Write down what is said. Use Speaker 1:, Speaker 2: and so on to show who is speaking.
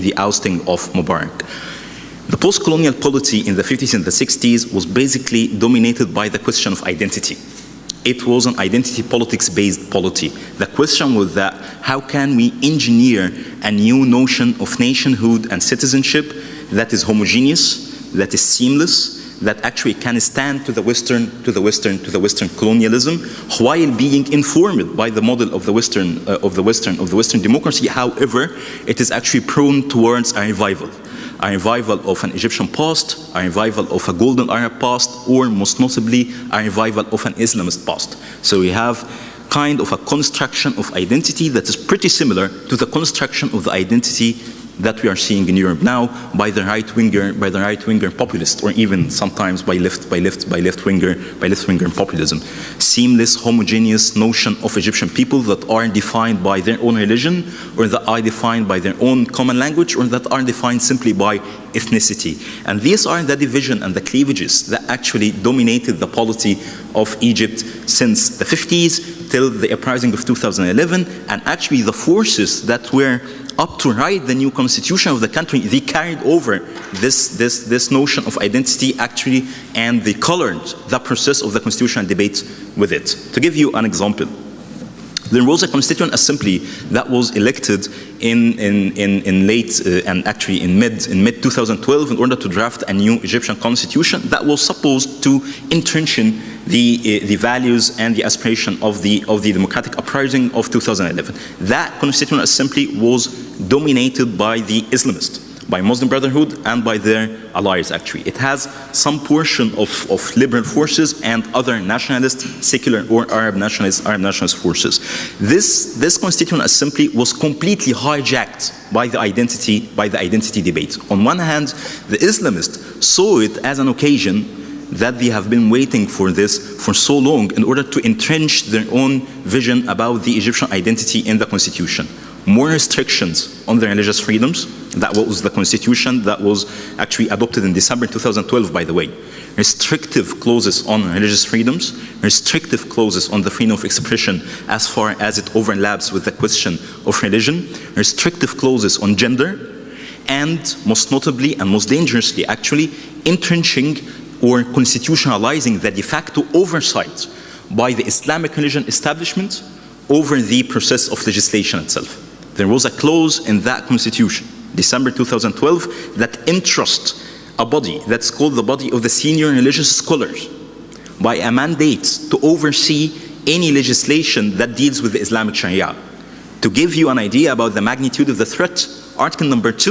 Speaker 1: the ousting of Mubarak. The post-colonial polity in the 50s and the 60s was basically dominated by the question of identity. It was an identity politics-based polity. The question was that how can we engineer a new notion of nationhood and citizenship that is homogeneous, that is seamless, that actually can stand to the Western colonialism, while being informed by the model of the Western democracy. However, it is actually prone towards a revival of an Egyptian past, a revival of a golden Arab past, or most notably, a revival of an Islamist past. So we have kind of a construction of identity that is pretty similar to the construction of the identity that we are seeing in Europe now by the right-winger populist, or even sometimes by left-winger populism. Seamless, homogeneous notion of Egyptian people that are defined by their own religion, or that are defined by their own common language, or that are defined simply by ethnicity. And these are the division and the cleavages that actually dominated the polity of Egypt since the 50s till the uprising of 2011, and actually the forces that were up to write the new constitution of the country, they carried over this notion of identity actually, and they colored the process of the constitutional debate with it. To give you an example, there was a constituent assembly that was elected in late and actually in mid 2012 in order to draft a new Egyptian constitution that was supposed to entrench the values and the aspiration of the democratic uprising of 2011. That constituent assembly was dominated by the Islamists, by Muslim Brotherhood and by their allies actually. It has some portion of liberal forces and other nationalist, secular or Arab nationalist forces. This constituent assembly was completely hijacked by the identity debate. On one hand, the Islamists saw it as an occasion that they have been waiting for this for so long in order to entrench their own vision about the Egyptian identity in the constitution. More restrictions on the religious freedoms. That was the constitution that was actually adopted in December 2012, by the way. Restrictive clauses on religious freedoms, restrictive clauses on the freedom of expression as far as it overlaps with the question of religion, restrictive clauses on gender, and most notably and most dangerously actually, entrenching or constitutionalizing the de facto oversight by the Islamic religion establishment over the process of legislation itself. There was a clause in that constitution, December 2012, that entrusts a body that's called the body of the senior religious scholars by a mandate to oversee any legislation that deals with the Islamic Sharia. To give you an idea about the magnitude of the threat, Article number 2